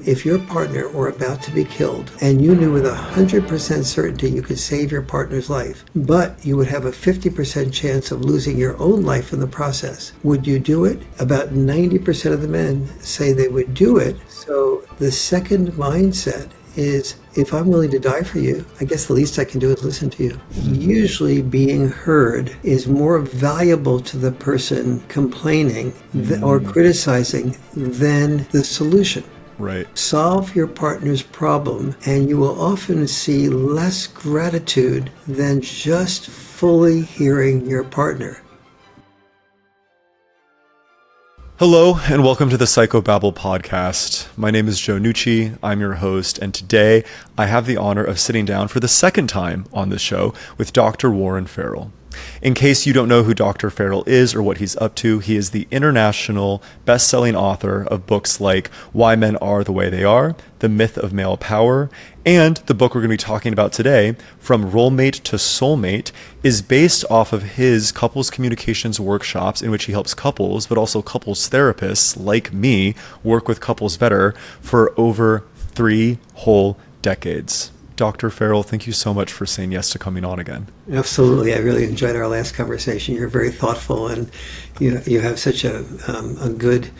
if your partner were about to be killed and you knew with 100% certainty you could save your partner's life, but you would have a 50% chance of losing your own life in the process, would you do it? About 90% of the men say they would do it. So the second mindset is, if I'm willing to die for you, I guess the least I can do is listen to you. Usually being heard is more valuable to the person complaining or criticizing than the solution. Right. Solve your partner's problem, and you will often see less gratitude than just fully hearing your partner. Hello, and welcome to the Psychobabble podcast. My name is Joe Nucci. I'm your host, and today I have the honor of sitting down for the second time on the show with Dr. Warren Farrell. In case you don't know who Dr. Farrell is or what he's up to, he is the international best-selling author of books like Why Men Are the Way They Are, The Myth of Male Power, and the book we're going to be talking about today, From Rolemate to Soulmate, is based off of his couples communications workshops in which he helps couples, but also couples therapists like me, work with couples better for over 3 whole decades. Dr. Farrell, thank you so much for saying yes to coming on again. Absolutely. I really enjoyed our last conversation. You're very thoughtful, and you have such a good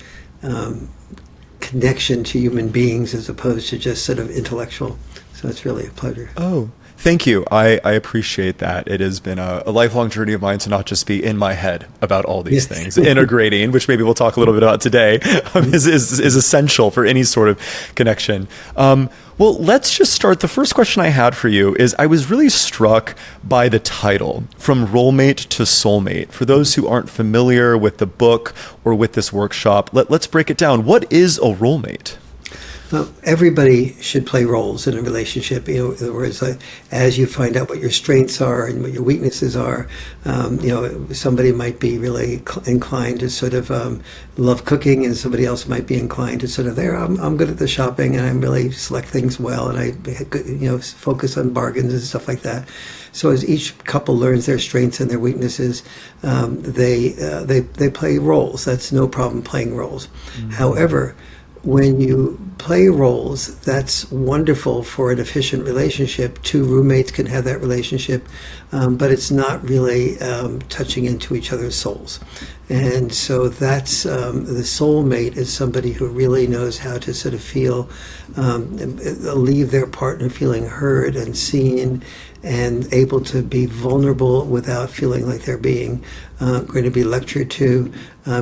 connection to human beings as opposed to just sort of intellectual. So it's really a pleasure. Oh, thank you. I appreciate that. It has been a lifelong journey of mine to not just be in my head about all these things. Integrating, which maybe we'll talk a little bit about today, is essential for any sort of connection. Well, let's just start. The first question I had for you is, I was really struck by the title, From Rolemate to Soulmate. For those who aren't familiar with the book or with this workshop, let's break it down. What is a rolemate? Well, everybody should play roles in a relationship. In other words, as you find out what your strengths are and what your weaknesses are, somebody might be really inclined to sort of love cooking, and somebody else might be inclined to sort of, I'm good at the shopping, and I really select things well, and I focus on bargains and stuff like that. So as each couple learns their strengths and their weaknesses, they play roles. That's no problem playing roles. Mm-hmm. However, when you play roles, that's wonderful for an efficient relationship. 2 roommates can have that relationship, but it's not really touching into each other's souls. And so that's the soulmate is somebody who really knows how to sort of feel, leave their partner feeling heard and seen, and able to be vulnerable without feeling like they're being going to be lectured to,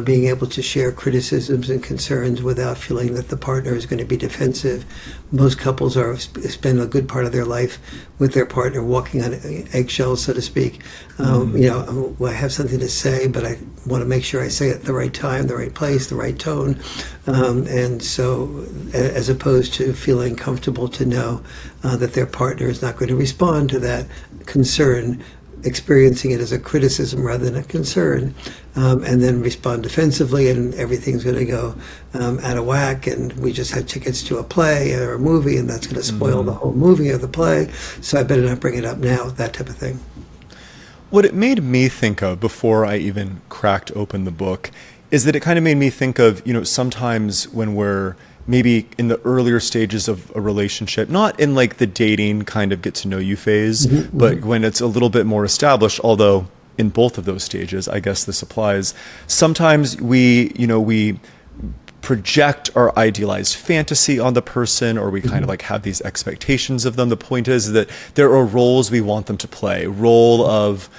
being able to share criticisms and concerns without feeling that the partner is going to be defensive. Most couples spend a good part of their life with their partner walking on eggshells, so to speak. I have something to say, but I want to make sure I say it at the right time, the right place, the right tone. And so as opposed to feeling comfortable to know that their partner is not going to respond to that concern, experiencing it as a criticism rather than a concern, and then respond defensively, and everything's going to go out of whack, and we just had tickets to a play or a movie, and that's going to spoil the whole movie or the play, so I better not bring it up now, that type of thing. What it made me think of before I even cracked open the book is that it kind of made me think of, sometimes when we're maybe in the earlier stages of a relationship, not in like the dating kind of get to know you phase, but when it's a little bit more established, although in both of those stages, I guess this applies. Sometimes we project our idealized fantasy on the person, or we kind of like have these expectations of them. The point is that there are roles we want them to play, role of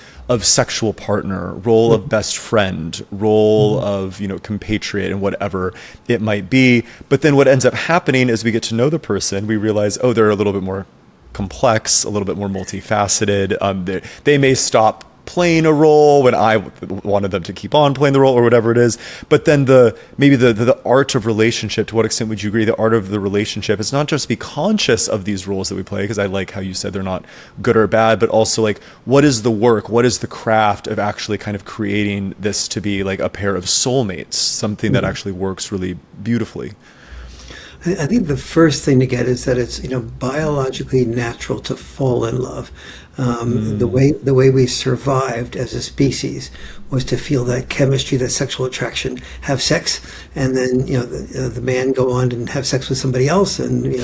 sexual partner, role of best friend, role of, compatriot, and whatever it might be. But then what ends up happening as we get to know the person, we realize, they're a little bit more complex, a little bit more multifaceted. They may stop playing a role when I wanted them to keep on playing the role, or whatever it is. But then maybe the art of relationship, to what extent would you agree the art of the relationship is not just be conscious of these roles that we play, because I like how you said they're not good or bad, but also like, what is the work, what is the craft of actually kind of creating this to be like a pair of soulmates, something that actually works really beautifully? I think the first thing to get is that it's biologically natural to fall in love. The way we survived as a species was to feel that chemistry, that sexual attraction, have sex, and then the man go on and have sex with somebody else, and and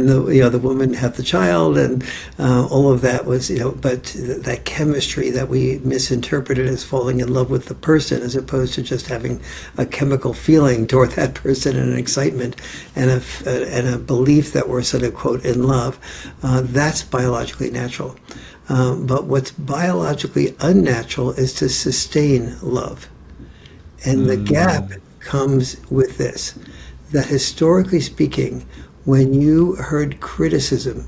the woman have the child, and all of that was but that chemistry that we misinterpreted as falling in love with the person, as opposed to just having a chemical feeling toward that person and an excitement and a belief that we're sort of quote in love. That's biologically natural. But what's biologically unnatural is to sustain love. And the gap comes with this, that historically speaking, when you heard criticism,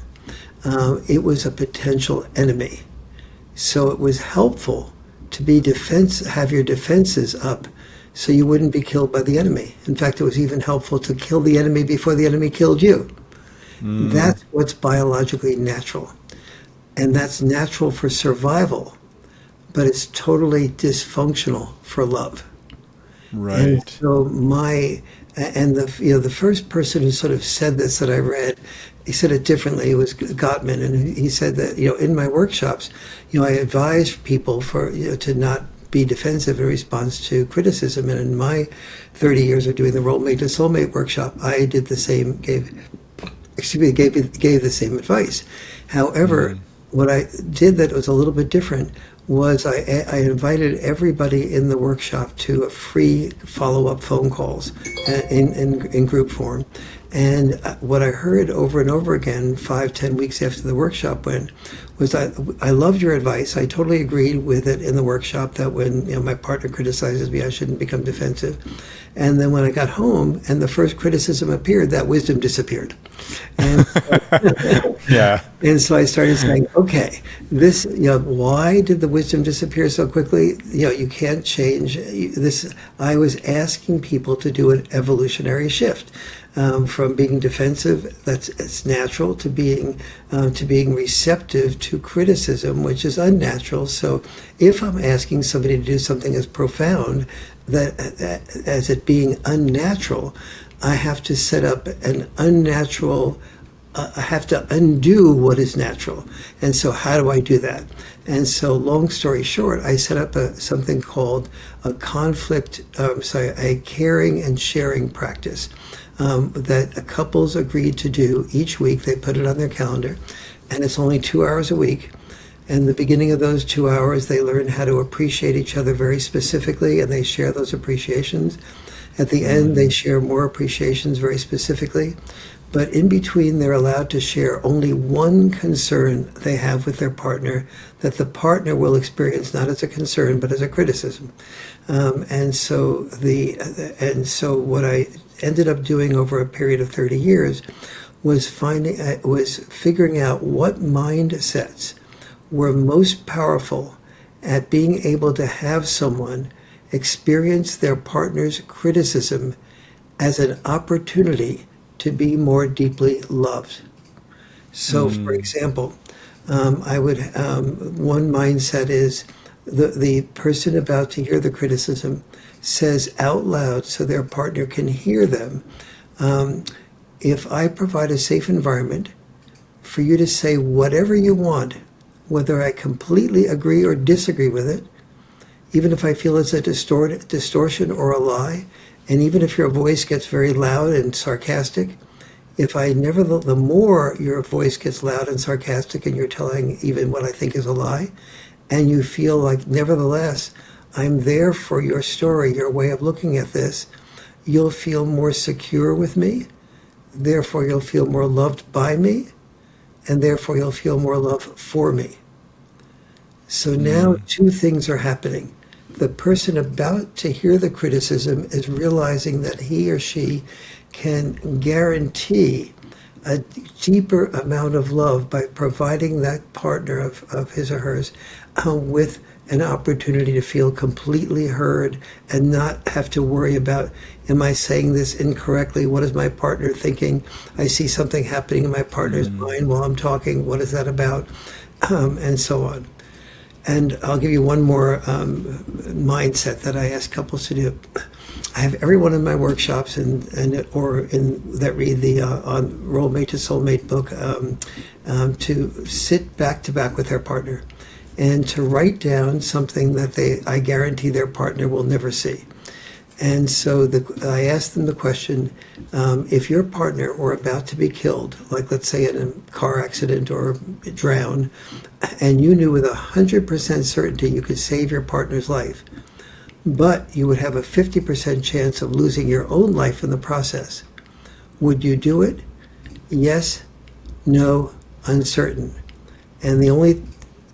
it was a potential enemy. So it was helpful to have your defenses up so you wouldn't be killed by the enemy. In fact, it was even helpful to kill the enemy before the enemy killed you. That's what's biologically natural. And that's natural for survival, but it's totally dysfunctional for love. Right. And so the first person who sort of said this that I read, he said it differently. It was Gottman, and he said that in my workshops, I advise people to not be defensive in response to criticism. And in my 30 years of doing the Rolemate to Soulmate workshop, I did the same, gave the same advice. However, what I did that was a little bit different was I invited everybody in the workshop to a free follow-up phone calls in group form. And what I heard over and over again, 5-10 weeks after the workshop went, was I loved your advice. I totally agreed with it in the workshop that when my partner criticizes me, I shouldn't become defensive. And then when I got home and the first criticism appeared, that wisdom disappeared. And Yeah. and so I started saying, okay, this, why did the wisdom disappear so quickly? You can't change this. I was asking people to do an evolutionary shift. From being defensive, it's natural, to being receptive to criticism, which is unnatural. So, if I'm asking somebody to do something as profound as it being unnatural, I have to set up an unnatural. I have to undo what is natural. And so, how do I do that? And so, long story short, I set up something called a caring and sharing practice. That couples agreed to do each week. They put it on their calendar, and it's only 2 hours a week. And the beginning of those 2 hours, they learn how to appreciate each other very specifically, and they share those appreciations. At the end, they share more appreciations very specifically. But in between, they're allowed to share only one concern they have with their partner that the partner will experience not as a concern, but as a criticism. And so what I ended up doing over a period of 30 years was figuring out what mindsets were most powerful at being able to have someone experience their partner's criticism as an opportunity to be more deeply loved. So, for example, one mindset is the person about to hear the criticism says out loud so their partner can hear them, if I provide a safe environment for you to say whatever you want, whether I completely agree or disagree with it, even if I feel it's a distortion or a lie, and even if your voice gets very loud and sarcastic, the more your voice gets loud and sarcastic and you're telling even what I think is a lie, and you feel like, nevertheless, I'm there for your story, your way of looking at this, you'll feel more secure with me, therefore you'll feel more loved by me, and therefore you'll feel more love for me. So now two things are happening. The person about to hear the criticism is realizing that he or she can guarantee a deeper amount of love by providing that partner of his or hers with an opportunity to feel completely heard and not have to worry about, am I saying this incorrectly? What is my partner thinking? I see something happening in my partner's mind while I'm talking. What is that about? And so on. And I'll give you one more mindset that I ask couples to do. I have everyone in my workshops or that read the on Rolemate to Soulmate book to sit back to back with their partner and to write down something that I guarantee their partner will never see. And so I asked them the question, if your partner were about to be killed, like let's say in a car accident or drown, and you knew with 100% certainty you could save your partner's life, but you would have a 50% chance of losing your own life in the process, would you do it? Yes, no, uncertain. And the only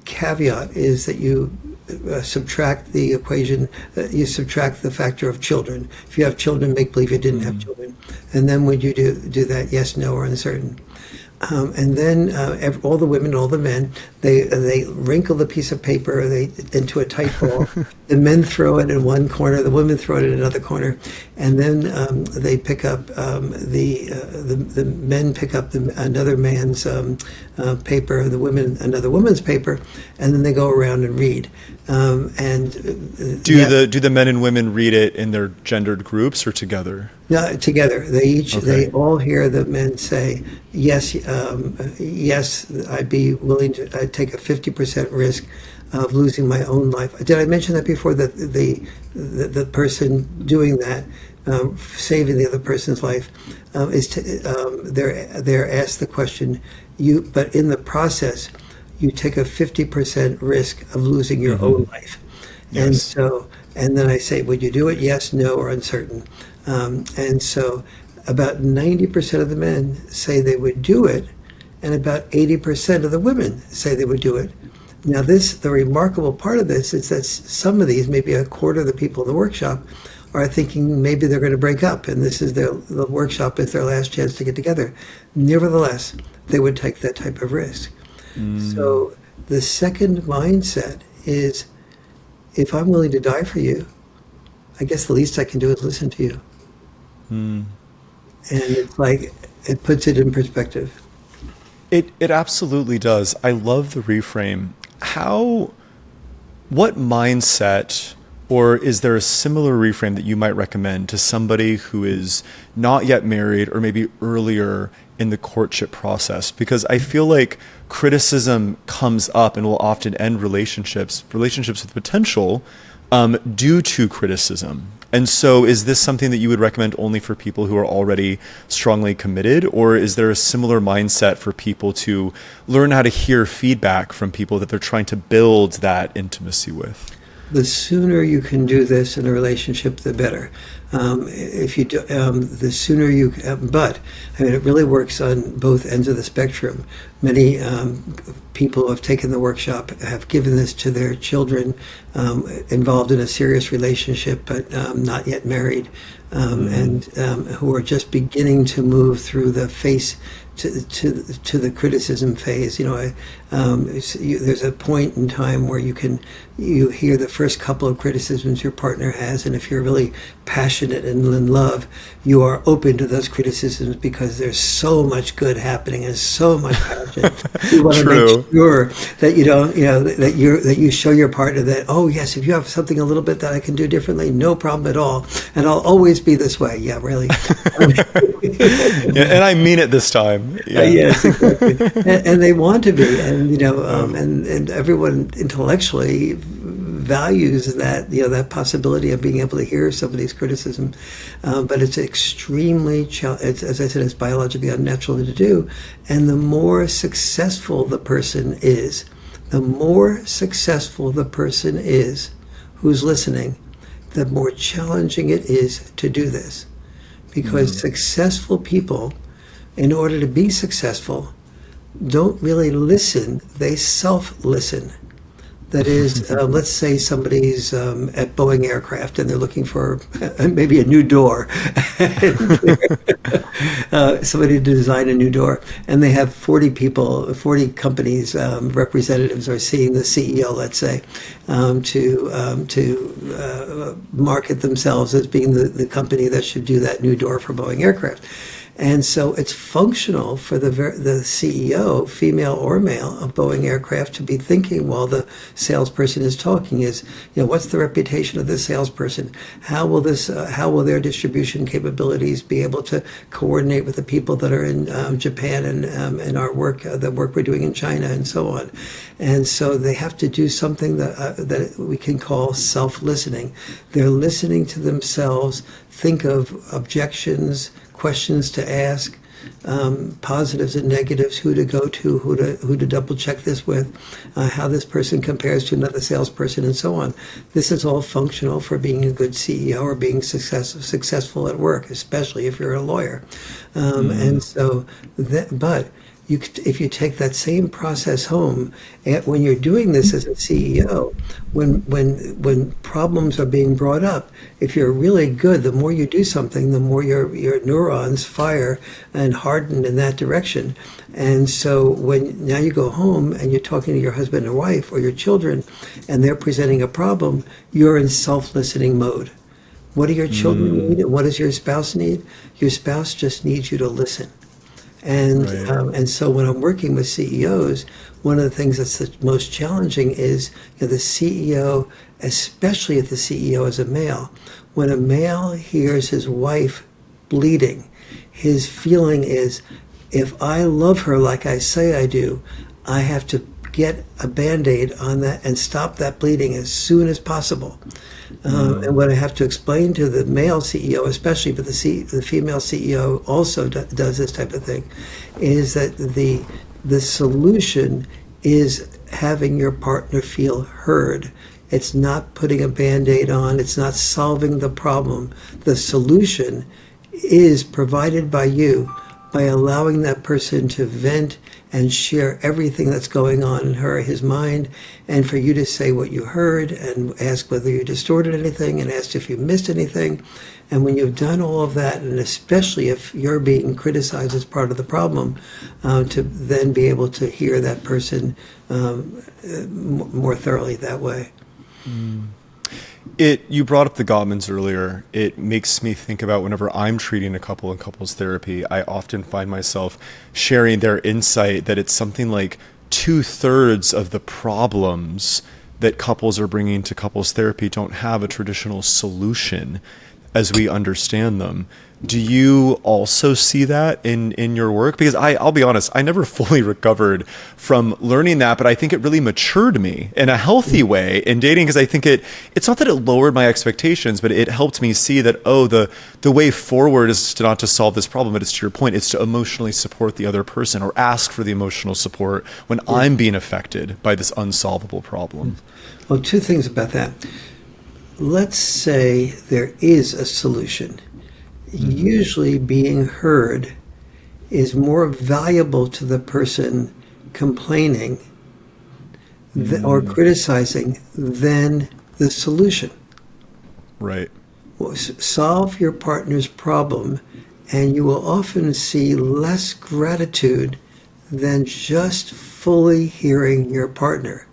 caveat is that you subtract the equation, you subtract the factor of children. If you have children, make believe you didn't have children. And then would you do that, yes, no, or uncertain? And then all the women, all the men, they wrinkle the piece of paper into a tight ball. The men throw it in one corner, the women throw it in another corner, and then they pick up the men pick up another man's paper, the women another woman's paper, and then they go around and read. Do the men and women read it in their gendered groups or together? No, together. They all hear the men say, yes, yes, I'd be willing to. I'd take a 50% risk of losing my own life. Did I mention that before? That the person doing that, saving the other person's life, they're asked the question. But in the process, you take a 50% risk of losing your own life. Yes. And then I say, would you do it? Yes, no, or uncertain. And so about 90% of the men say they would do it, and about 80% of the women say they would do it. Now the remarkable part of this is that some of these, maybe a quarter of the people in the workshop, are thinking maybe they're going to break up, and this is the workshop is their last chance to get together. Nevertheless, they would take that type of risk. So the second mindset is, if I'm willing to die for you, I guess the least I can do is listen to you. And it's like, it puts it in perspective. It absolutely does. I love the reframe. What mindset, or is there a similar reframe that you might recommend to somebody who is not yet married or maybe earlier in the courtship process? Because I feel like criticism comes up and will often end relationships with potential due to criticism. And so is this something that you would recommend only for people who are already strongly committed, or is there a similar mindset for people to learn how to hear feedback from people that they're trying to build that intimacy with? The sooner you can do this in a relationship, the better. If you do, the sooner you. But I mean, it really works on both ends of the spectrum. Many people who have taken the workshop have given this to their children involved in a serious relationship, but not yet married, and who are just beginning to move through the face to the criticism phase. There's a point in time where you hear the first couple of criticisms your partner has, and if you're really passionate and in love, you are open to those criticisms because there's so much good happening and so much passion. You want to make sure that that you show your partner that, oh yes, if you have something a little bit that I can do differently, no problem at all, and I'll always be this way. Yeah, really. And I mean it this time. Yeah. Yes, exactly. And they want to be, and and everyone intellectually values that that possibility of being able to hear somebody's criticism, but it's extremely as I said, it's biologically unnatural to do. And the more successful the person is who's listening, the more challenging it is to do this, because successful people, in order to be successful, don't really listen, they self-listen. That is, let's say somebody's at Boeing Aircraft and they're looking for maybe a new door. Somebody to design a new door. And they have 40 companies, representatives are seeing the CEO, let's say, to market themselves as being the company that should do that new door for Boeing Aircraft. And so it's functional for the CEO, female or male, of Boeing Aircraft to be thinking while the salesperson is talking is, what's the reputation of this salesperson? How will their distribution capabilities be able to coordinate with the people that are in Japan and our work, the work we're doing in China and so on. And so they have to do something that we can call self-listening. They're listening to themselves, think of objections, questions to ask, positives and negatives, who to go to, who to double check this with, how this person compares to another salesperson, and so on. This is all functional for being a good CEO or being successful at work, especially if you're a lawyer. And so, but if you take that same process home, when you're doing this as a CEO, when problems are being brought up, if you're really good, the more you do something, the more your neurons fire and harden in that direction. And so when now you go home and you're talking to your husband or wife or your children, and they're presenting a problem, you're in self-listening mode. What do your children need, and what does your spouse need? Your spouse just needs you to listen. And and so when I'm working with CEOs, one of the things that's the most challenging is the CEO, especially if the CEO is a male. When a male hears his wife bleeding, his feeling is, if I love her like I say I do, I have to get a Band-Aid on that and stop that bleeding as soon as possible. And what I have to explain to the male CEO, especially, but the female CEO also does this type of thing, is that the solution is having your partner feel heard. It's not putting a Band-Aid on. It's not solving the problem. The solution is provided by you by allowing that person to vent and share everything that's going on in his mind, and for you to say what you heard and ask whether you distorted anything and ask if you missed anything. And when you've done all of that, and especially if you're being criticized as part of the problem, to then be able to hear that person more thoroughly that way. You brought up the Gottmans earlier. It makes me think about whenever I'm treating a couple in couples therapy, I often find myself sharing their insight that it's something like 2/3 of the problems that couples are bringing to couples therapy don't have a traditional solution as we understand them. Do you also see that in your work? Because I'll be honest, I never fully recovered from learning that, but I think it really matured me in a healthy way in dating, because I think it's not that it lowered my expectations, but it helped me see that, the way forward is not to solve this problem, but it's, to your point, it's to emotionally support the other person or ask for the emotional support when I'm being affected by this unsolvable problem. Well, two things about that. Let's say there is a solution. Usually being heard is more valuable to the person complaining or criticizing than the solution. Right. Solve your partner's problem, and you will often see less gratitude than just fully hearing your partner.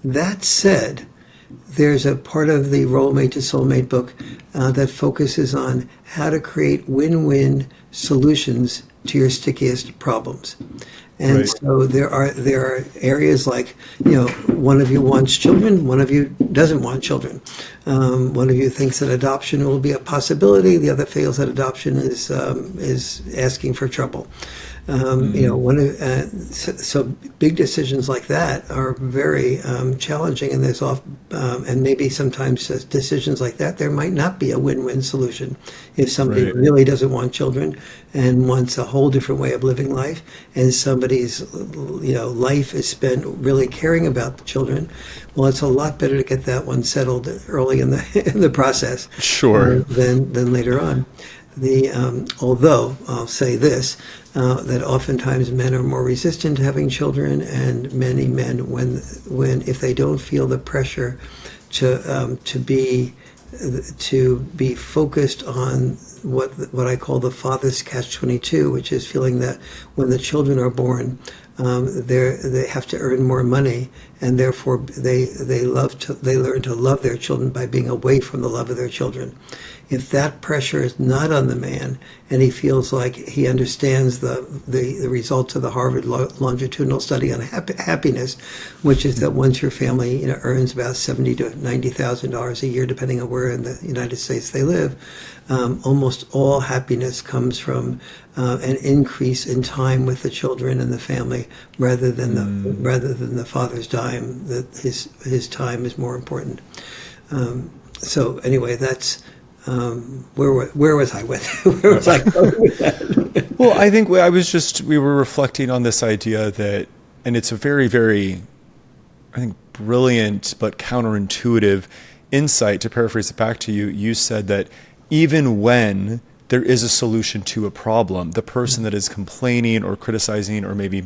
That said, there's a part of the Rolemate to Soulmate book that focuses on how to create win-win solutions to your stickiest problems. And so there are areas like, one of you wants children, one of you doesn't want children. One of you thinks that adoption will be a possibility, the other feels that adoption is asking for trouble. So big decisions like that are very challenging, and and maybe sometimes decisions like that, there might not be a win-win solution. If somebody really doesn't want children and wants a whole different way of living life, and somebody's life is spent really caring about the children, well, it's a lot better to get that one settled early in the process, than later on. Although I'll say this, that oftentimes men are more resistant to having children, and many men, when if they don't feel the pressure to be focused on what I call the father's catch-22, which is feeling that when the children are born, they have to earn more money, and therefore they learn to love their children by being away from the love of their children. If that pressure is not on the man, and he feels like he understands the results of the Harvard longitudinal study on happiness, which is that once your family earns about $70,000 to $90,000 a year, depending on where in the United States they live, almost all happiness comes from an increase in time with the children and the family, rather than the father's dime. That his time is more important. So anyway, that's where was I with where was I going with that? Well, I think we were reflecting on this idea that, and it's a very, very, I think, brilliant but counterintuitive insight. To paraphrase it back to you, you said that even when there is a solution to a problem, the person that is complaining or criticizing or maybe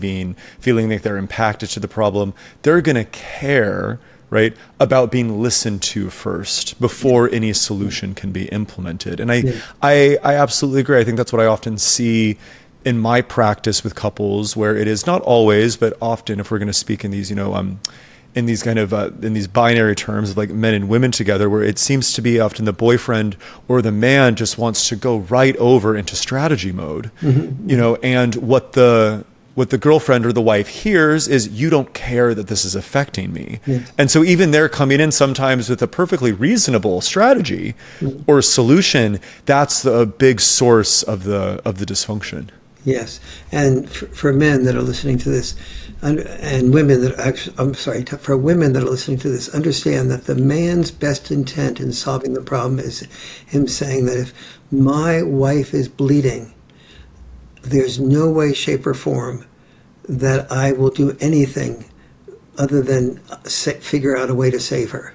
feeling like they're impacted to the problem, they're going to care, right, about being listened to first before any solution can be implemented. And I absolutely agree. I think that's what I often see in my practice with couples, where it is not always, but often, if we're going to speak in these, in these kind of in these binary terms of like men and women together, where it seems to be often the boyfriend or the man just wants to go right over into strategy mode, and what the girlfriend or the wife hears is, you don't care that this is affecting me. Yes. And so even they're coming in sometimes with a perfectly reasonable strategy or solution, that's the big source of the dysfunction. Yes, and for men that are listening to this, and women that for women that are listening to this, understand that the man's best intent in solving the problem is him saying that if my wife is bleeding, there's no way, shape, or form that I will do anything other than figure out a way to save her.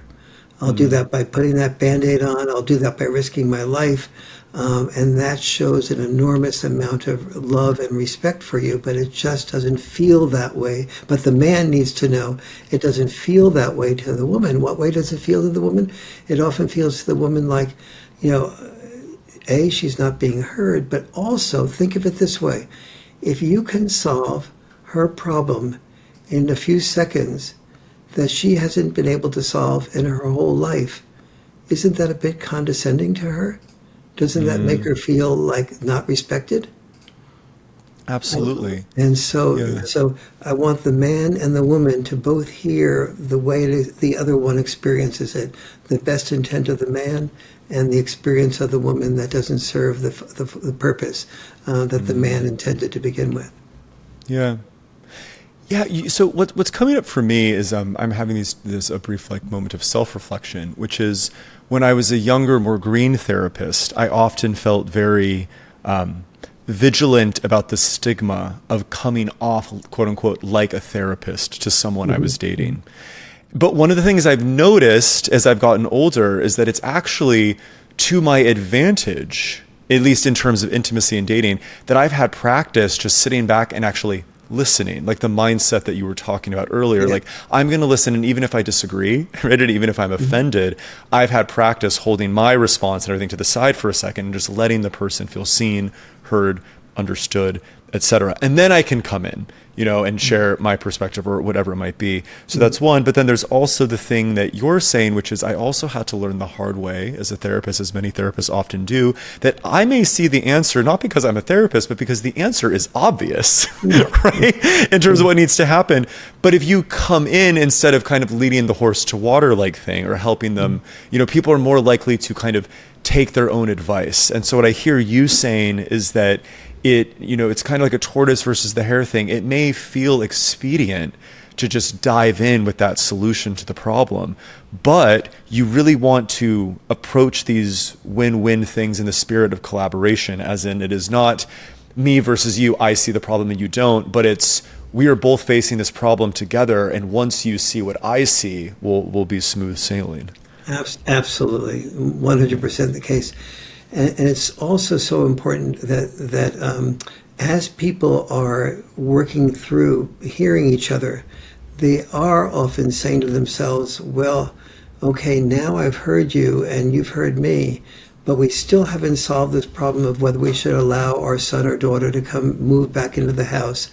I'll do that by putting that Band-Aid on. I'll do that by risking my life. And that shows an enormous amount of love and respect for you, but it just doesn't feel that way. But the man needs to know it doesn't feel that way to the woman. What way does it feel to the woman? It often feels to the woman like, A, she's not being heard, but also think of it this way. If you can solve her problem in a few seconds that she hasn't been able to solve in her whole life, isn't that a bit condescending to her? Doesn't that make her feel like not respected? Absolutely. And so I want the man and the woman to both hear the way the other one experiences it, the best intent of the man and the experience of the woman that doesn't serve the purpose that the man intended to begin with. Yeah. Yeah. So what's coming up for me is I'm having a brief moment of self-reflection, which is when I was a younger, more green therapist, I often felt very vigilant about the stigma of coming off, quote unquote, like a therapist to someone I was dating. But one of the things I've noticed as I've gotten older is that it's actually to my advantage, at least in terms of intimacy and dating, that I've had practice just sitting back and actually listening, like the mindset that you were talking about earlier. Like, I'm going to listen, and even if I disagree, right, and even if I'm offended, I've had practice holding my response and everything to the side for a second and just letting the person feel seen, heard, understood, etc. And then I can come in, and share my perspective or whatever it might be. So that's one. But then there's also the thing that you're saying, which is I also had to learn the hard way as a therapist, as many therapists often do, that I may see the answer, not because I'm a therapist, but because the answer is obvious, right? In terms of what needs to happen. But if you come in instead of kind of leading the horse to water like thing or helping them, people are more likely to kind of take their own advice. And so what I hear you saying is that it's kind of like a tortoise versus the hare thing. It may feel expedient to just dive in with that solution to the problem, but you really want to approach these win-win things in the spirit of collaboration, as in it is not me versus you, I see the problem and you don't, but it's we are both facing this problem together, and once you see what I see, we'll be smooth sailing. Absolutely, 100% the case. And it's also so important that as people are working through hearing each other, they are often saying to themselves, well, okay, now I've heard you and you've heard me, but we still haven't solved this problem of whether we should allow our son or daughter to move back into the house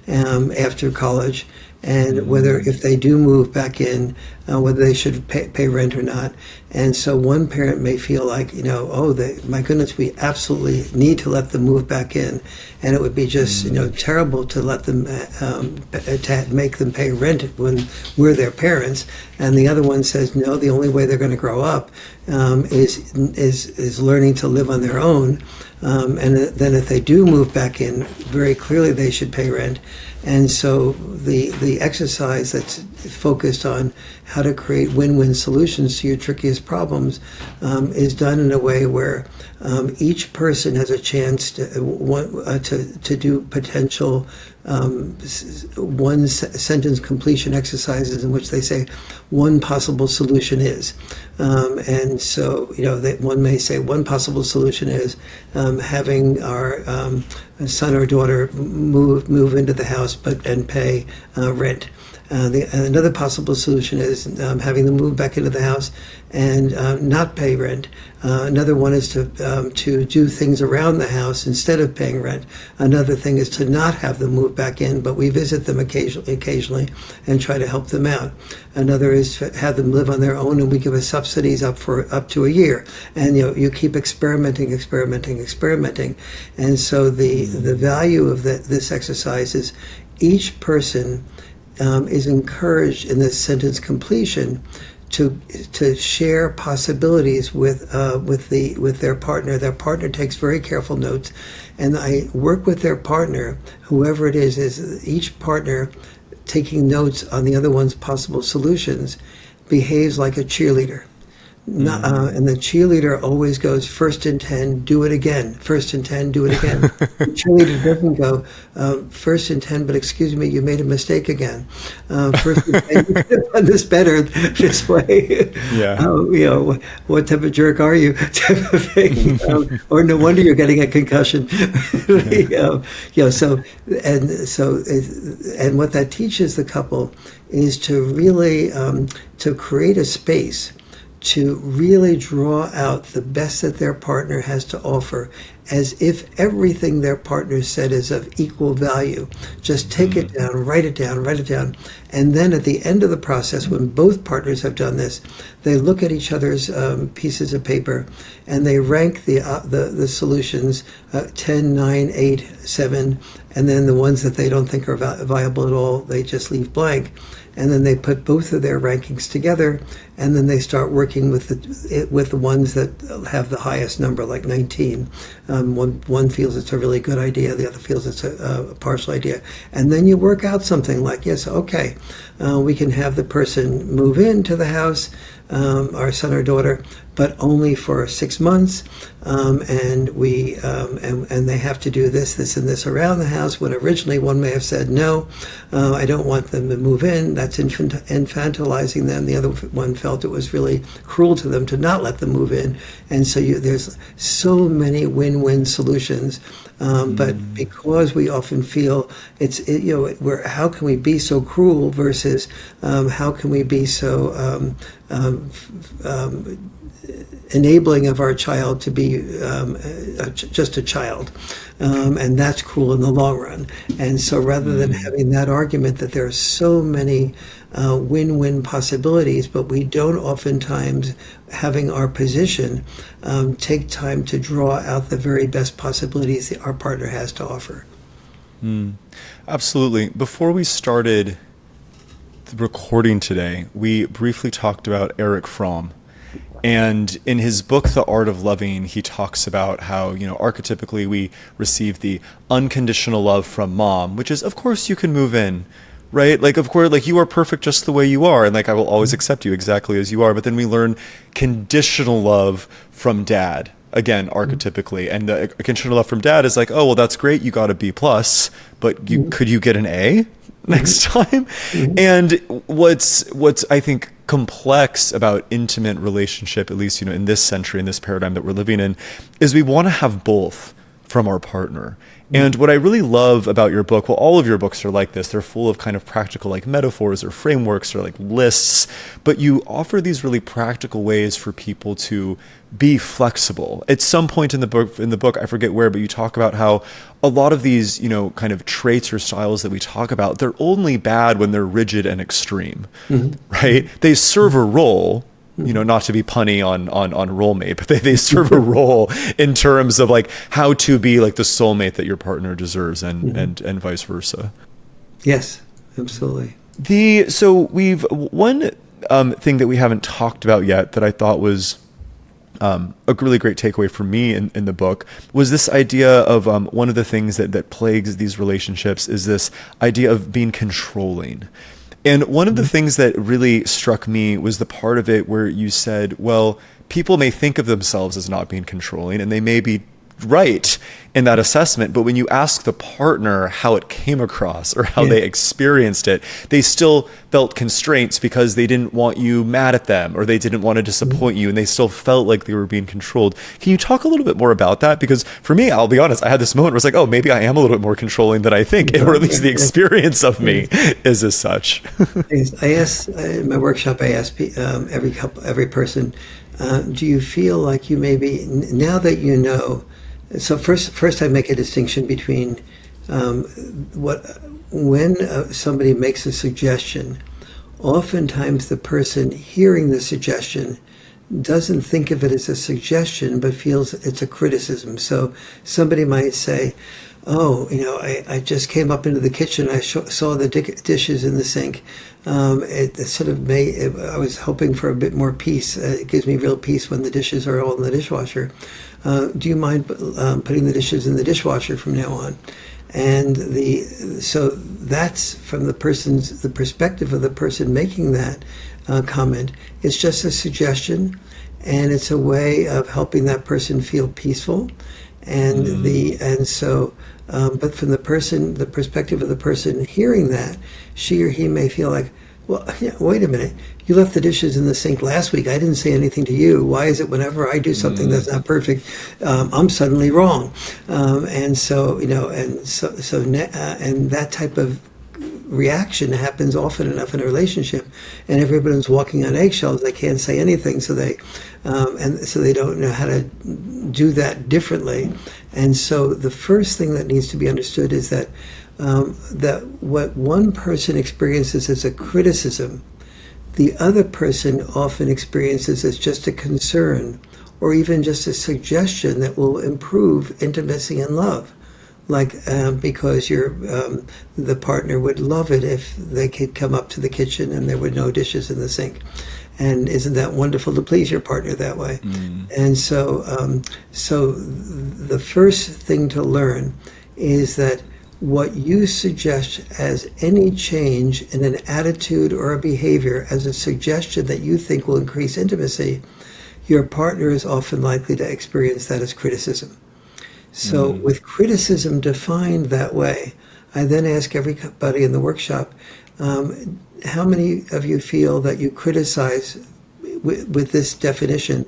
after college, and whether, if they do move back in, whether they should pay rent or not. And so one parent may feel like, my goodness, we absolutely need to let them move back in, and it would be just, terrible to let them, to make them pay rent when we're their parents. And the other one says, no, the only way they're going to grow up is learning to live on their own. And then if they do move back in, very clearly they should pay rent. And so the exercise that's focused on how to create win-win solutions to your trickiest problems is done in a way where each person has a chance to do potential one sentence completion exercises in which they say one possible solution is. And so, one may say one possible solution is having our son or daughter move into the house and pay rent. Another possible solution is having them move back into the house and not pay rent. Another one is to do things around the house instead of paying rent. Another thing is to not have them move back in, but we visit them occasionally and try to help them out. Another is to have them live on their own, and we give us subsidies up to a year. And you keep experimenting. And so the value of this exercise is each person is encouraged in this sentence completion to share possibilities with their partner. Their partner takes very careful notes, and I work with their partner, whoever it is each partner taking notes on the other one's possible solutions behaves like a cheerleader. And the cheerleader always goes, first and 10, do it again. First and 10, do it again. The cheerleader doesn't go, first and 10, but excuse me, you made a mistake again. First and 10, you could have done this better this way. Yeah. What type of jerk are you? Type of thing. Or no wonder you're getting a concussion. And what that teaches the couple is to really to create a space to really draw out the best that their partner has to offer, as if everything their partner said is of equal value. Just take it down, write it down. And then at the end of the process, when both partners have done this, they look at each other's pieces of paper and they rank the solutions 10, 9, 8, 7, and then the ones that they don't think are viable at all, they just leave blank. And then they put both of their rankings together, and then they start working with the ones that have the highest number, like 19. One feels it's a really good idea, the other feels it's a partial idea. And then you work out something like, yes, okay, we can have the person move into the house, our son or daughter, but only for 6 months, and they have to do this, and this around the house, when originally one may have said, no, I don't want them to move in. That's infantilizing them. The other one felt it was really cruel to them to not let them move in. And so there's so many win-win solutions. But because we often feel how can we be so cruel versus how can we be so enabling of our child to be just a child, and that's cruel in the long run. And so rather than having that argument that there are so many win-win possibilities, but we don't oftentimes, having our position, take time to draw out the very best possibilities that our partner has to offer. Absolutely. Before we started the recording today, we briefly talked about Erich Fromm. And in his book, The Art of Loving, he talks about how, archetypically we receive the unconditional love from mom, which is, of course, you can move in, right? Like, of course, like you are perfect just the way you are. And like, I will always accept you exactly as you are. But then we learn conditional love from dad, again, archetypically. And the conditional love from dad is like, oh, well, that's great. You got a B+, but could you get an A next time? And what's I think complex about intimate relationship, at least in this century, in this paradigm that we're living in, is we want to have both from our partner. And what I really love about your book, well, all of your books are like this. They're full of kind of practical like metaphors or frameworks or like lists, but you offer these really practical ways for people to be flexible. At some point in the book, I forget where, but you talk about how a lot of these, you know, kind of traits or styles that we talk about, they're only bad when they're rigid and extreme, right? They serve a role, you know, not to be punny on Rolemate, but they serve a role in terms of like how to be like the soulmate that your partner deserves, and vice versa. Yes, absolutely. So we've one thing that we haven't talked about yet that I thought was a really great takeaway for me in the book was this idea of one of the things that plagues these relationships is this idea of being controlling. And one of the things that really struck me was the part of it where you said, well, people may think of themselves as not being controlling, and they may be right in that assessment, but when you ask the partner how it came across or how they experienced it, they still felt constraints because they didn't want you mad at them or they didn't want to disappoint you, and they still felt like they were being controlled. Can you talk a little bit more about that? Because for me, I'll be honest, I had this moment where it's like, oh, maybe I am a little bit more controlling than I think, or at least the experience of me is as such. I ask in my workshop, I ask every person, do you feel like you maybe, now that you know, so first I make a distinction between when somebody makes a suggestion, oftentimes the person hearing the suggestion doesn't think of it as a suggestion, but feels it's a criticism. So somebody might say, oh, you know, I just came up into the kitchen. I saw the dishes in the sink. It sort of I was hoping for a bit more peace. It gives me real peace when the dishes are all in the dishwasher. Do you mind putting the dishes in the dishwasher from now on? And so that's from the perspective of the person making that comment. It's just a suggestion, and it's a way of helping that person feel peaceful. And but from the perspective of the person hearing that, she or he may feel like, well, yeah, wait a minute, you left the dishes in the sink last week. I didn't say anything to you. Why is it whenever I do something that's not perfect, I'm suddenly wrong? And so, you know, and that type of reaction happens often enough in a relationship, and everyone's walking on eggshells. They can't say anything, so they don't know how to do that differently. And so the first thing that needs to be understood is that what one person experiences as a criticism, the other person often experiences as just a concern, or even just a suggestion that will improve intimacy and love. Like because the partner would love it if they could come up to the kitchen and there were no dishes in the sink. And isn't that wonderful to please your partner that way? And so the first thing to learn is that what you suggest as any change in an attitude or a behavior as a suggestion that you think will increase intimacy, your partner is often likely to experience that as criticism. So with criticism defined that way, I then ask everybody in the workshop, how many of you feel that you criticize with this definition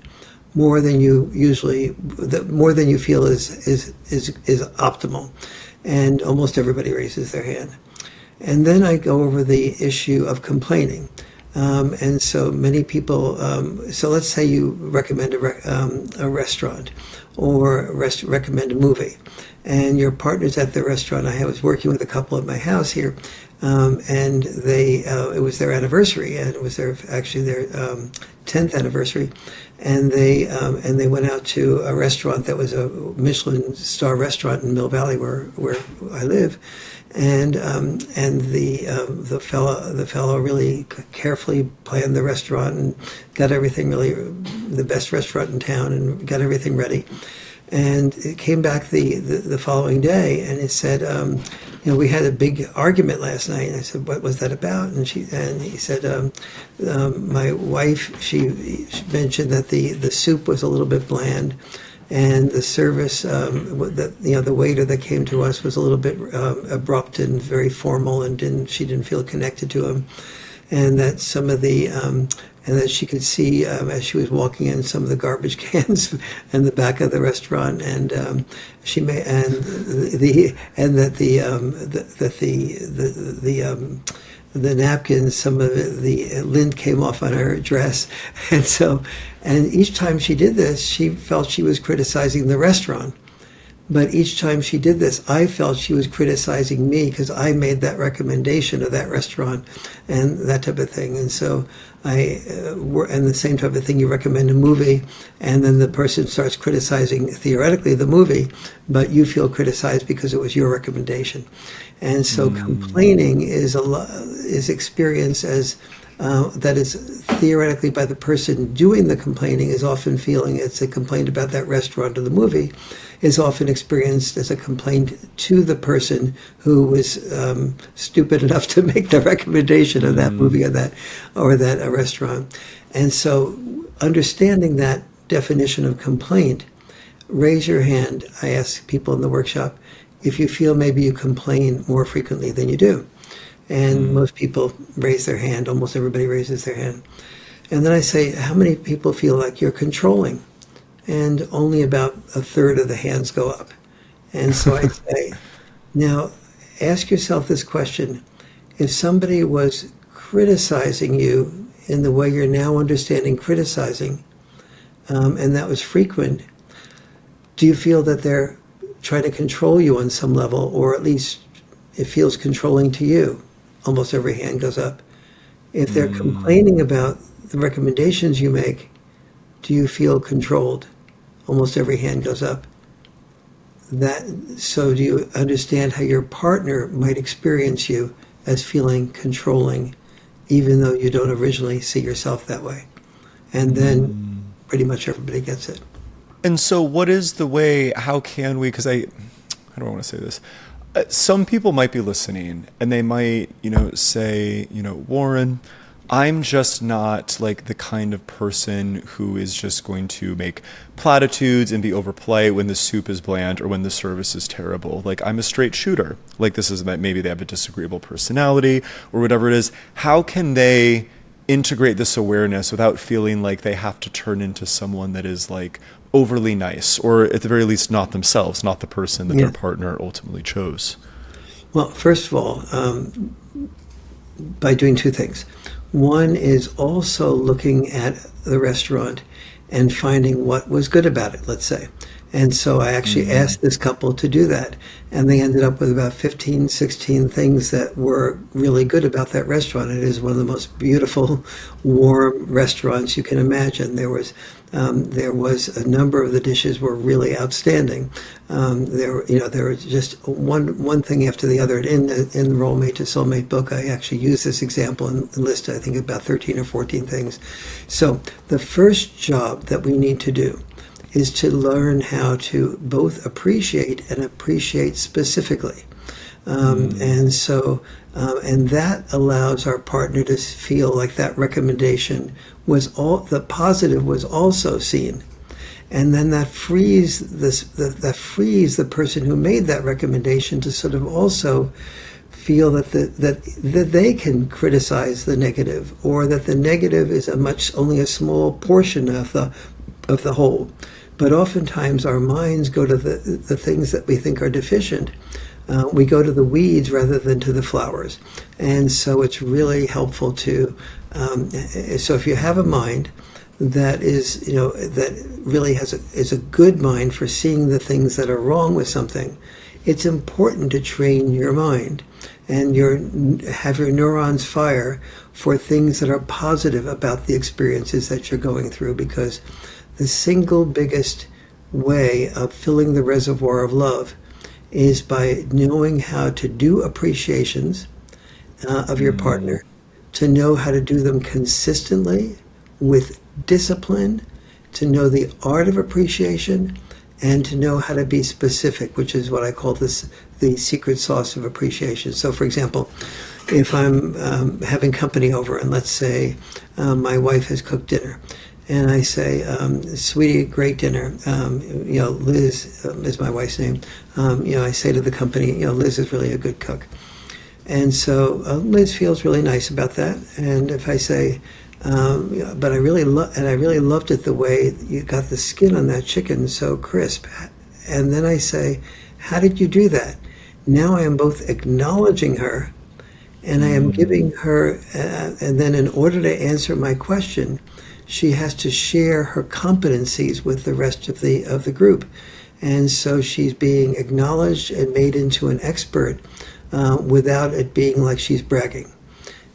more than you feel is optimal? And almost everybody raises their hand. And then I go over the issue of complaining. And so many people, so let's say you recommend a restaurant or recommend a movie, and your partner's at the restaurant. I was working with a couple at my house here, and it was their anniversary, and it was their 10th anniversary, and they went out to a restaurant that was a Michelin star restaurant in Mill Valley, where I live. And the fellow really carefully planned the restaurant and got everything really the best restaurant in town and got everything ready. And it came back the following day, and it said, we had a big argument last night. And I said, what was that about? And he said, my wife, she mentioned that the soup was a little bit bland. And the service, the waiter that came to us was a little bit abrupt and very formal, and she didn't feel connected to him, and that some of the and that she could see as she was walking in some of the garbage cans in the back of the restaurant, and she may and the and that the napkins, some of the lint came off on her dress, and each time she did this, she felt she was criticizing the restaurant. But each time she did this, I felt she was criticizing me because I made that recommendation of that restaurant and that type of thing. And so and the same type of thing, you recommend a movie, and then the person starts criticizing theoretically the movie, but you feel criticized because it was your recommendation. And so complaining is experienced as that is theoretically by the person doing the complaining is often feeling it's a complaint about that restaurant or the movie, is often experienced as a complaint to the person who was stupid enough to make the recommendation of that movie or that restaurant. And so understanding that definition of complaint, raise your hand. I ask people in the workshop if you feel maybe you complain more frequently than you do. And most people raise their hand. Almost everybody raises their hand. And then I say, how many people feel like you're controlling? And only about a third of the hands go up. And so I say, now ask yourself this question. If somebody was criticizing you in the way you're now understanding criticizing, and that was frequent, do you feel that they're trying to control you on some level, or at least it feels controlling to you? Almost every hand goes up. If they're complaining about the recommendations you make, do you feel controlled? Almost every hand goes up. So do you understand how your partner might experience you as feeling controlling, even though you don't originally see yourself that way? And then pretty much everybody gets it. And so what is the way, how can we, because how do I want to say this? Some people might be listening and they might, say, Warren, I'm just not like the kind of person who is just going to make platitudes and be overplay when the soup is bland or when the service is terrible. Like, I'm a straight shooter. Like, this is that maybe they have a disagreeable personality or whatever it is. How can they integrate this awareness without feeling like they have to turn into someone that is like overly nice, or at the very least not themselves, not the person that their partner ultimately chose? Well, first of all, by doing two things. One is also looking at the restaurant and finding what was good about it, let's say. And so I actually asked this couple to do that, and they ended up with about 15, 16 things that were really good about that restaurant. It is one of the most beautiful, warm restaurants you can imagine. There was a number of the dishes were really outstanding. There was just one thing after the other. In the Rolemate to Soulmate book, I actually use this example and list, I think, about 13 or 14 things. So the first job that we need to do is to learn how to both appreciate and appreciate specifically. And that allows our partner to feel like that recommendation the positive was also seen. And then that frees the person who made that recommendation to sort of also feel that they can criticize the negative, or that the negative is only a small portion of the whole. But oftentimes our minds go to the things that we think are deficient. We go to the weeds rather than to the flowers. And so it's really helpful so if you have a mind that is, that really is a good mind for seeing the things that are wrong with something, it's important to train your mind and have your neurons fire for things that are positive about the experiences that you're going through, because the single biggest way of filling the reservoir of love is by knowing how to do appreciations of your partner, to know how to do them consistently with discipline, to know the art of appreciation, and to know how to be specific, which is what I call the secret sauce of appreciation. So, for example, if I'm having company over, and let's say my wife has cooked dinner, and I say, sweetie, great dinner. Liz is my wife's name. I say to the company, Liz is really a good cook. And so Liz feels really nice about that. And if I say, But I really loved it the way you got the skin on that chicken so crisp. And then I say, how did you do that? Now I am both acknowledging her and I am giving her, and then in order to answer my question, she has to share her competencies with the rest of the group. And so she's being acknowledged and made into an expert without it being like she's bragging.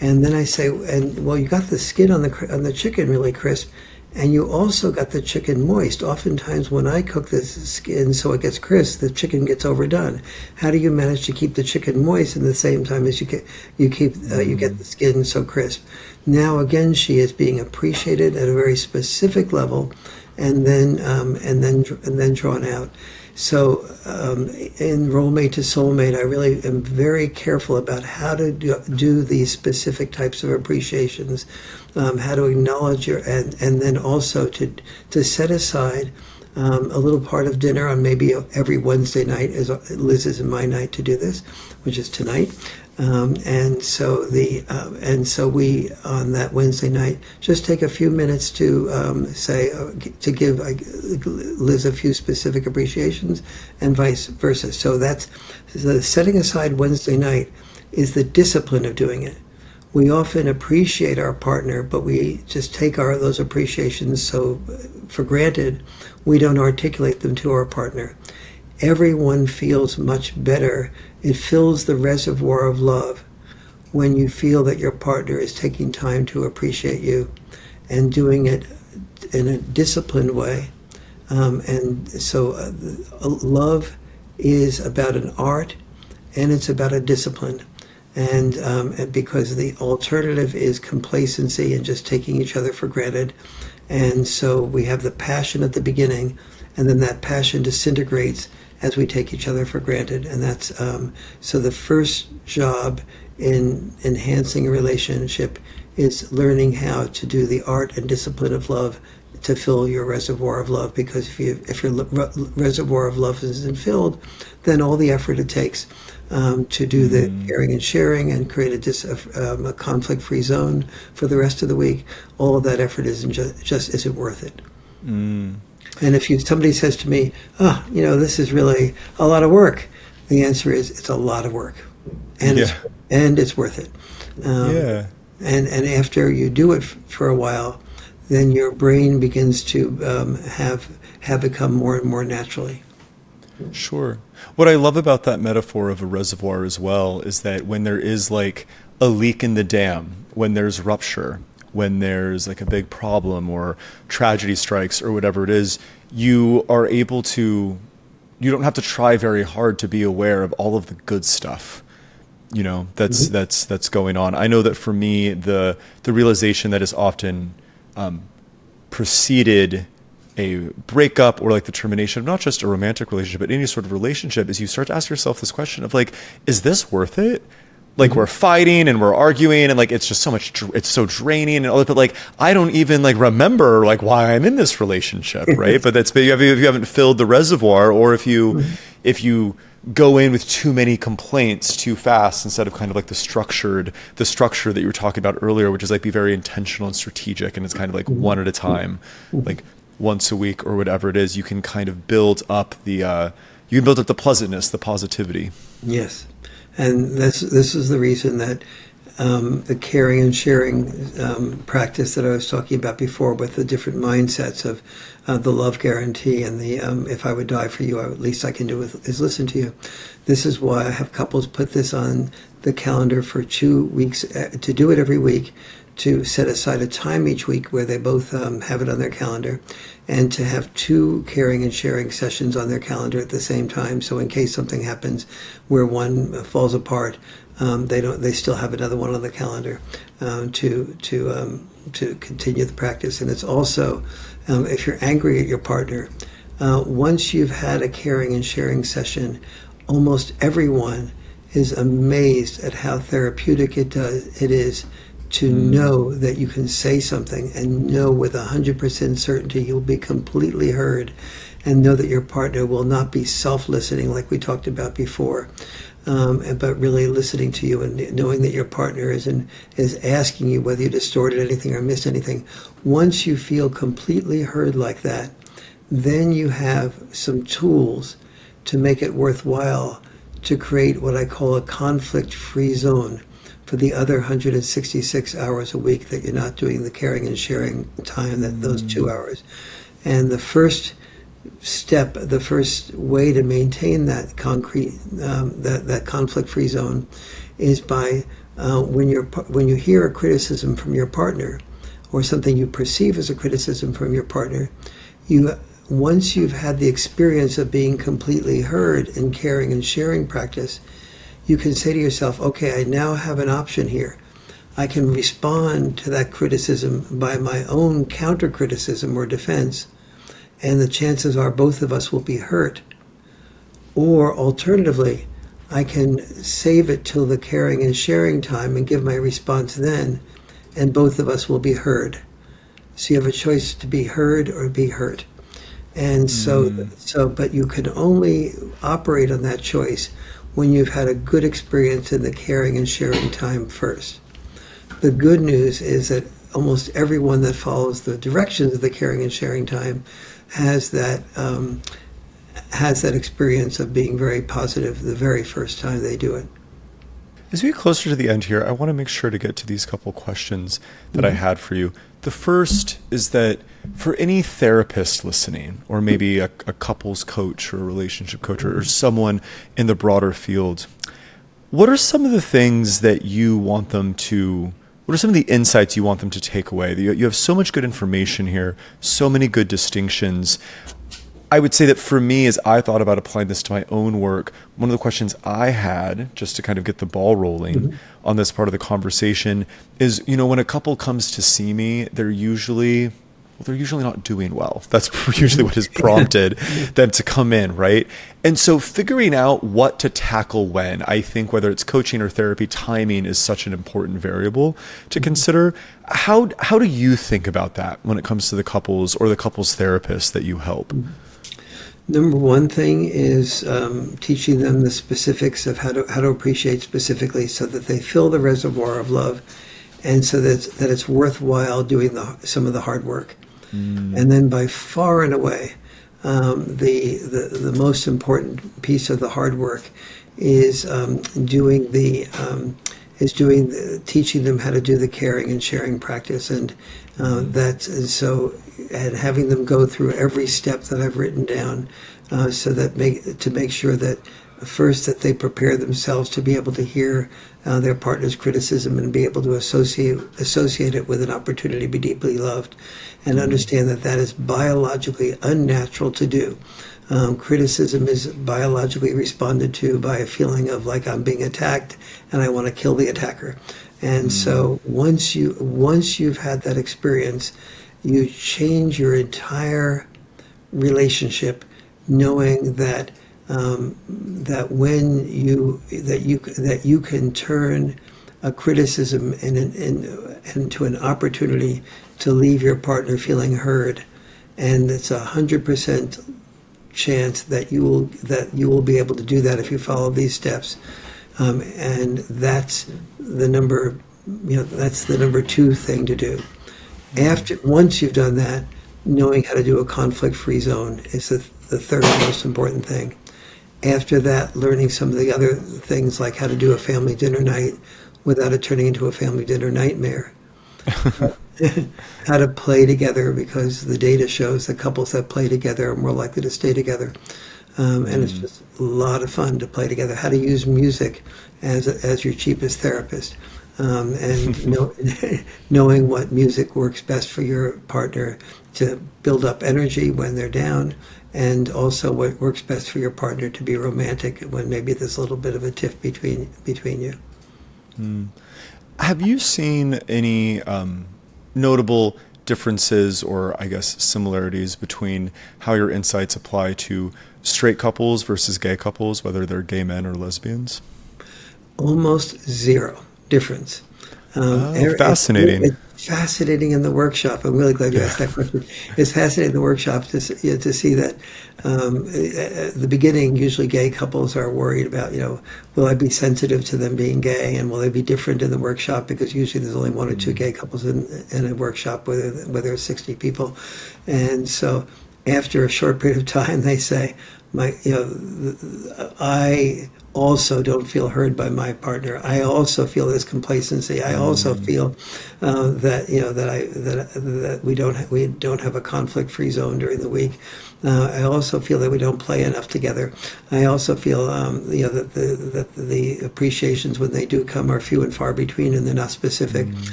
And then I say, and well, you got the skin on the chicken really crisp, and you also got the chicken moist. Oftentimes, when I cook this skin so it gets crisp, the chicken gets overdone. How do you manage to keep the chicken moist at the same time as you get the skin so crisp? Now again, she is being appreciated at a very specific level, and then drawn out. So in Rolemate to Soulmate, I really am very careful about how to do these specific types of appreciations, how to acknowledge and then also to set aside a little part of dinner on maybe every Wednesday night, as Liz's and my night to do this, which is tonight. And so we on that Wednesday night just take a few minutes to to give Liz a few specific appreciations and vice versa. So that's the setting aside Wednesday night is the discipline of doing it. We often appreciate our partner, but we just take those appreciations so for granted. We don't articulate them to our partner. Everyone feels much better. It fills the reservoir of love when you feel that your partner is taking time to appreciate you and doing it in a disciplined way. And so love is about an art and it's about a discipline. And because the alternative is complacency and just taking each other for granted. And so we have the passion at the beginning, and then that passion disintegrates as we take each other for granted. And that's so the first job in enhancing a relationship is learning how to do the art and discipline of love to fill your reservoir of love. Because if your reservoir of love isn't filled, then all the effort it takes to do the caring and sharing and create a conflict-free zone for the rest of the week, all of that effort just isn't worth it. And if somebody says to me, this is really a lot of work, the answer is it's a lot of work, and it's worth it. And after you do it for a while, then your brain begins to have become more and more naturally. Sure. What I love about that metaphor of a reservoir as well is that when there is like a leak in the dam, when there's rupture, when there's like a big problem or tragedy strikes or whatever it is, you don't have to try very hard to be aware of all of the good stuff, that's going on. I know that for me, the realization that is often preceded a breakup or like the termination of not just a romantic relationship, but any sort of relationship is you start to ask yourself this question of like, is this worth it? Like we're fighting and we're arguing and like it's just it's so draining and all that, but like I don't even like remember like why I'm in this relationship, right? But if you haven't filled the reservoir, or if you go in with too many complaints too fast instead of kind of like the structure that you were talking about earlier, which is like be very intentional and strategic, and it's kind of like one at a time, like once a week or whatever it is, you can kind of build up the pleasantness, the positivity. Yes. And this is the reason that the caring and sharing practice that I was talking about before, with the different mindsets of the love guarantee and the if I would die for you, at least I can do is listen to you. This is why I have couples put this on the calendar for 2 weeks, to do it every week, to set aside a time each week where they both have it on their calendar, and to have 2 caring and sharing sessions on their calendar at the same time. So in case something happens where one falls apart, they still have another one on the calendar to continue the practice. And it's also, if you're angry at your partner, once you've had a caring and sharing session, almost everyone is amazed at how therapeutic it is to know that you can say something and know with 100% certainty you'll be completely heard, and know that your partner will not be self-listening like we talked about before. but really listening to you and knowing that your partner is asking you whether you distorted anything or missed anything. Once you feel completely heard like that, then you have some tools to make it worthwhile to create what I call a conflict-free zone for the other 166 hours a week that you're not doing the caring and sharing time, that those 2 hours. And the first step, the first way to maintain that that conflict-free zone is by when you hear a criticism from your partner, or something you perceive as a criticism from your partner, once you've had the experience of being completely heard in caring and sharing practice, you can say to yourself, okay, I now have an option here. I can respond to that criticism by my own counter-criticism or defense, and the chances are both of us will be hurt. Or alternatively, I can save it till the caring and sharing time and give my response then, and both of us will be heard. So you have a choice to be heard or be hurt. And but you can only operate on that choice when you've had a good experience in the caring and sharing time first. The good news is that almost everyone that follows the directions of the caring and sharing time has that experience of being very positive the very first time they do it. As we get closer to the end here, I want to make sure to get to these couple questions that I had for you. The first is that for any therapist listening, or maybe a couples coach or a relationship coach or someone in the broader field, what are some of the things that you want them to, what are some of the insights you want them to take away? You have so much good information here, so many good distinctions. I would say that for me, as I thought about applying this to my own work, one of the questions I had, just to kind of get the ball rolling on this part of the conversation, is, when a couple comes to see me, they're usually not doing well. That's usually what has prompted them to come in, right? And so figuring out what to tackle when, I think whether it's coaching or therapy, timing is such an important variable to consider. How do you think about that when it comes to the couples or the couples therapists that you help? Number one thing is teaching them the specifics of how to appreciate specifically, so that they fill the reservoir of love, and so that it's worthwhile doing some of the hard work. And then by far and away, the most important piece of the hard work is teaching them how to do the caring and sharing practice, and and having them go through every step that I've written down, so that to make sure that first that they prepare themselves to be able to hear their partner's criticism and be able to associate it with an opportunity to be deeply loved, and understand that that is biologically unnatural to do. Criticism is biologically responded to by a feeling of like I'm being attacked and I want to kill the attacker. And so once you've had that experience, you change your entire relationship, knowing that you can turn a criticism into an opportunity to leave your partner feeling heard, and it's 100% chance that you will be able to do that if you follow these steps, and that's the number two thing to do. Once you've done that, knowing how to do a conflict-free zone is the third most important thing. After that, learning some of the other things, like how to do a family dinner night without it turning into a family dinner nightmare. How to play together, because the data shows that couples that play together are more likely to stay together. And it's just a lot of fun to play together. How to use music as your cheapest therapist. And knowing what music works best for your partner to build up energy when they're down, and also what works best for your partner to be romantic when maybe there's a little bit of a tiff between you. Have you seen any notable differences, or I guess similarities, between how your insights apply to straight couples versus gay couples, whether they're gay men or lesbians? Almost zero difference. Fascinating. fascinating in the workshop. I'm really glad you asked that question. It's fascinating in the workshop to see that at the beginning, usually gay couples are worried about, will I be sensitive to them being gay, and will they be different in the workshop, because usually there's only one or two gay couples in a workshop where there's 60 people. And so after a short period of time, they say, I also don't feel heard by my partner. I also feel this complacency. I also feel that we don't have a conflict-free zone during the week. I also feel that we don't play enough together. I also feel that the appreciations when they do come are few and far between, and they're not specific.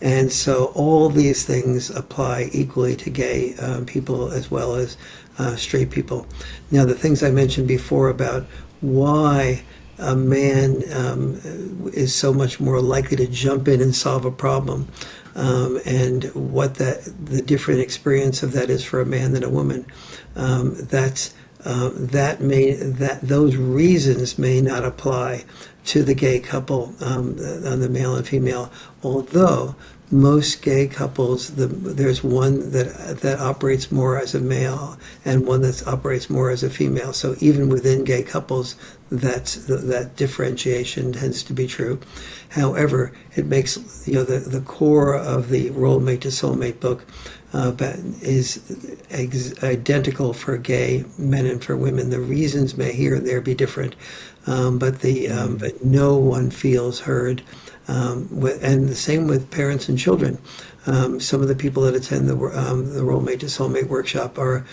And so all these things apply equally to gay people as well as straight people. Now, the things I mentioned before about why a man is so much more likely to jump in and solve a problem, and what the different experience of that is for a man than a woman. Those reasons may not apply to the gay couple, on the male and female, although most gay couples, there's one that operates more as a male and one that operates more as a female. So even within gay couples, that differentiation tends to be true. However, it makes the core of the Rolemate to Soulmate book is identical for gay men and for women. The reasons may here and there be different, but no one feels heard. And the same with parents and children. Some of the people that attend the Rolemate to Soulmate workshop are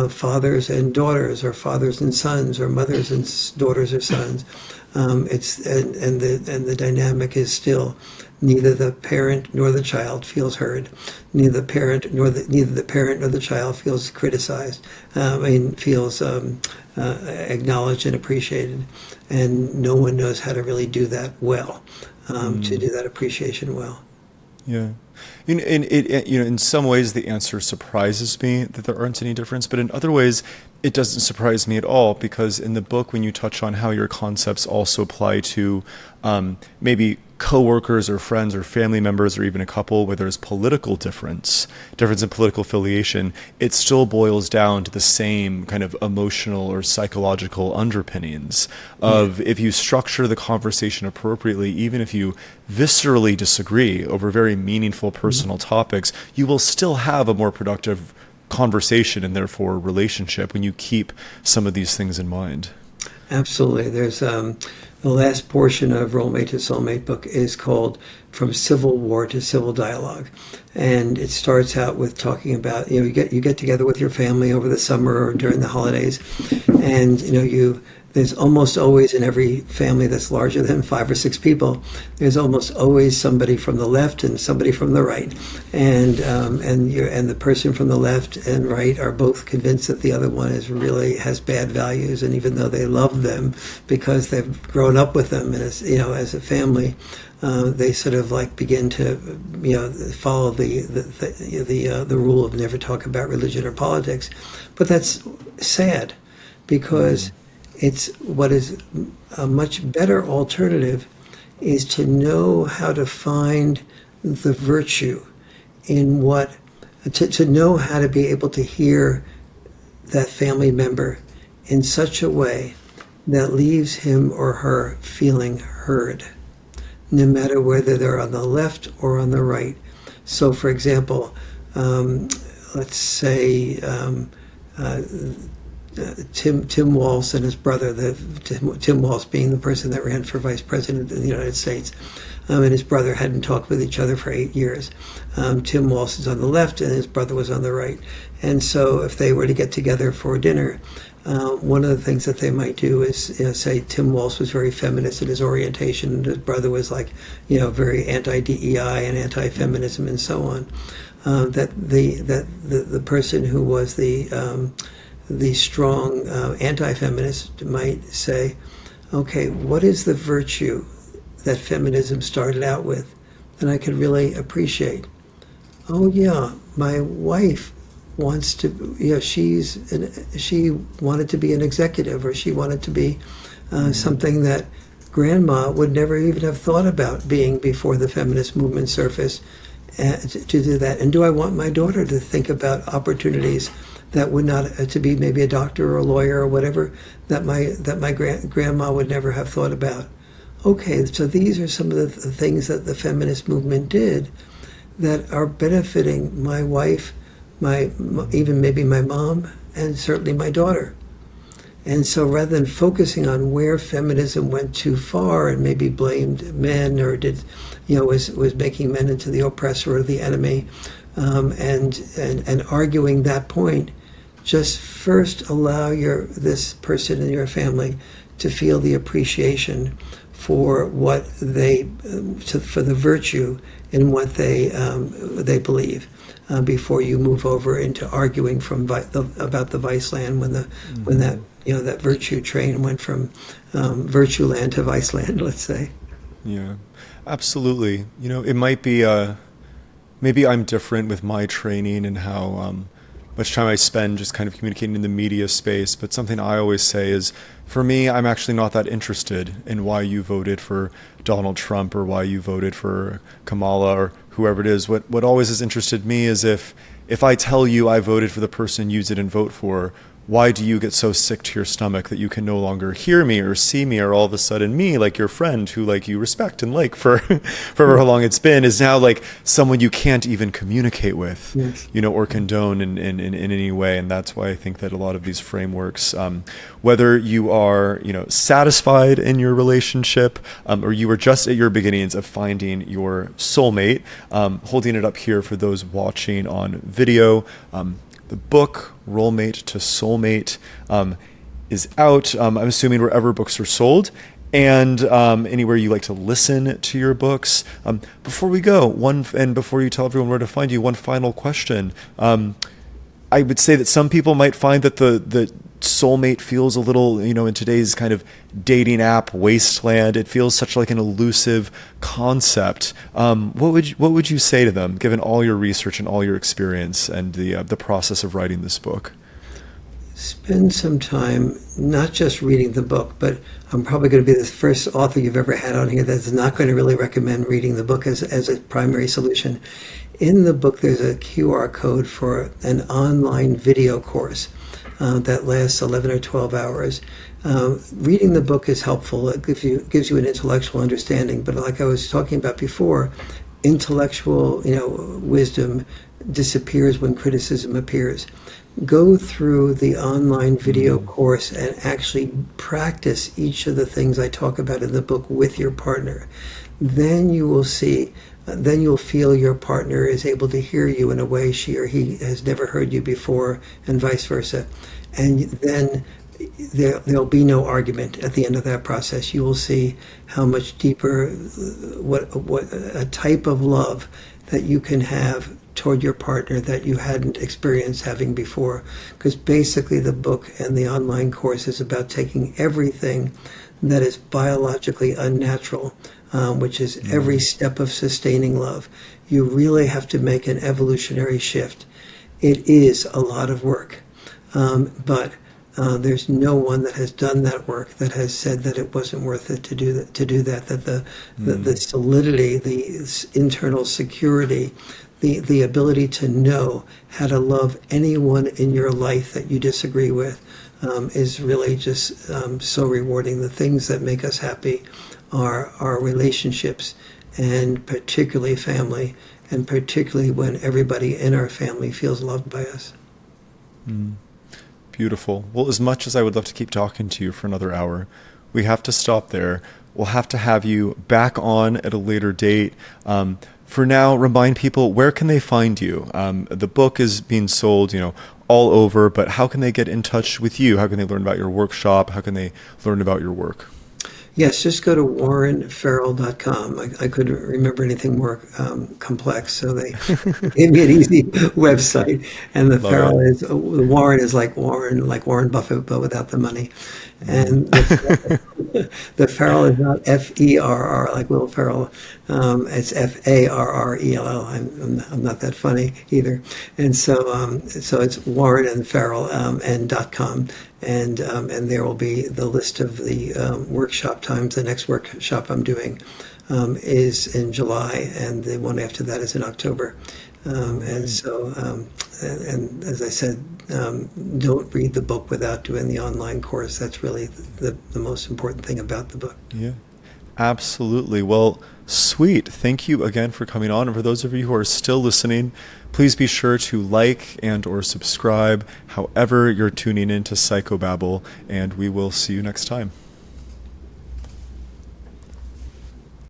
fathers and daughters, or fathers and sons, or mothers and daughters or sons. And the dynamic is still neither the parent nor the child feels heard. Neither the parent nor the child feels criticized. Feels acknowledged and appreciated, and no one knows how to really do that well. To do that appreciation well. Yeah. In some ways the answer surprises me that there aren't any difference, but in other ways it doesn't surprise me at all, because in the book, when you touch on how your concepts also apply to maybe coworkers or friends or family members, or even a couple where there's political difference in political affiliation, it still boils down to the same kind of emotional or psychological underpinnings of, if you structure the conversation appropriately, even if you viscerally disagree over very meaningful personal topics, you will still have a more productive conversation and therefore relationship when you keep some of these things in mind. Absolutely. There's the last portion of Rolemate to Soulmate book is called From Civil War to Civil Dialogue, and it starts out with talking about you get together with your family over the summer or during the holidays, and there's almost always, in every family that's larger than 5 or 6 people, there's almost always somebody from the left and somebody from the right, and the person from the left and right are both convinced that the other one has bad values, and even though they love them because they've grown up with them, and as a family, they sort of begin to follow the rule of never talk about religion or politics, but that's sad, because what is a much better alternative is to know how to find the virtue in to know how to be able to hear that family member in such a way that leaves him or her feeling heard, no matter whether they're on the left or on the right. So, for example, let's say Tim Walz and his brother, Tim Walz being the person that ran for vice president of the United States, and his brother hadn't talked with each other for 8 years. Tim Walz is on the left and his brother was on the right. And so if they were to get together for dinner, one of the things that they might do is say Tim Walz was very feminist in his orientation, and his brother was very anti-DEI and anti-feminism and so on. That the person who was the strong anti-feminist might say, okay, what is the virtue that feminism started out with that I could really appreciate? Oh yeah, my wife wants to, she wanted to be an executive, or she wanted to be something that grandma would never even have thought about being before the feminist movement surfaced. to do that? And do I want my daughter to think about opportunities that would not to be maybe a doctor or a lawyer or whatever that my grandma would never have thought about? Okay, so these are some of the things that the feminist movement did that are benefiting my wife, even maybe my mom, and certainly my daughter. And so rather than focusing on where feminism went too far and maybe blamed men or was making men into the oppressor or the enemy, and arguing that point, just first allow this person in your family to feel the appreciation for what for the virtue in what they believe, before you move over into arguing about the vice land when that virtue train went from virtue land to vice land, let's say. Yeah, absolutely. It might be maybe I'm different with my training and how much time I spend just kind of communicating in the media space. But something I always say is, for me, I'm actually not that interested in why you voted for Donald Trump or why you voted for Kamala or whoever it is. What always has interested me is if I tell you I voted for the person you didn't vote for, why do you get so sick to your stomach that you can no longer hear me or see me, or all of a sudden me, like your friend who like you respect and like for how long it's been, is now like someone you can't even communicate with, yes, or condone in any way. And that's why I think that a lot of these frameworks, whether you are, satisfied in your relationship, or you are just at your beginnings of finding your soulmate, holding it up here for those watching on video, the book, Rolemate to Soulmate, is out, I'm assuming wherever books are sold, and anywhere you like to listen to your books. Before we go, and before you tell everyone where to find you, one final question. I would say that some people might find that the soulmate feels a little, in today's kind of dating app wasteland, it feels such like an elusive concept. What would you say to them, given all your research and all your experience and the process of writing this book? Spend some time not just reading the book, but I'm probably going to be the first author you've ever had on here that's not going to really recommend reading the book as a primary solution. In the book, there's a QR code for an online video course that lasts 11 or 12 hours. Reading the book is helpful. It gives you an intellectual understanding. But like I was talking about before, intellectual wisdom disappears when criticism appears. Go through the online video course and actually practice each of the things I talk about in the book with your partner. Then you will see. Then you'll feel your partner is able to hear you in a way she or he has never heard you before, and vice versa. And then there'll be no argument at the end of that process. You will see how much deeper, what a type of love that you can have toward your partner that you hadn't experienced having before. Because basically the book and the online course is about taking everything that is biologically unnatural, which is every step of sustaining love. You really have to make an evolutionary shift. It is a lot of work, but there's no one that has done that work that has said that it wasn't worth it to do that. That the solidity, the internal security, the ability to know how to love anyone in your life that you disagree with, is really just so rewarding. The things that make us happy are our relationships, and particularly family, and particularly when everybody in our family feels loved by us. Beautiful. Well, as much as I would love to keep talking to you for another hour, we have to stop there. We'll have to have you back on at a later date. For now, remind people, where can they find you? The book is being sold, all over, but how can they get in touch with you? How can they learn about your workshop? How can they learn about your work? Yes, just go to warrenfarrell.com. I couldn't remember anything more complex, so they gave me an easy website. And the Farrell the Warren is like Warren Buffett, but without the money. And the Farrell is not Ferr like Will Ferrell. It's Farrell. I'm not that funny either. And so it's Warren and Farrell and .com. and there will be the list of the workshop times. The next workshop I'm doing is in July, and the one after that is in October. And so, and as I said, don't read the book without doing the online course. That's really the most important thing about the book. Yeah, absolutely. Well, sweet. Thank you again for coming on. And for those of you who are still listening, please be sure to like and or subscribe however you're tuning into Psychobabble, and we will see you next time.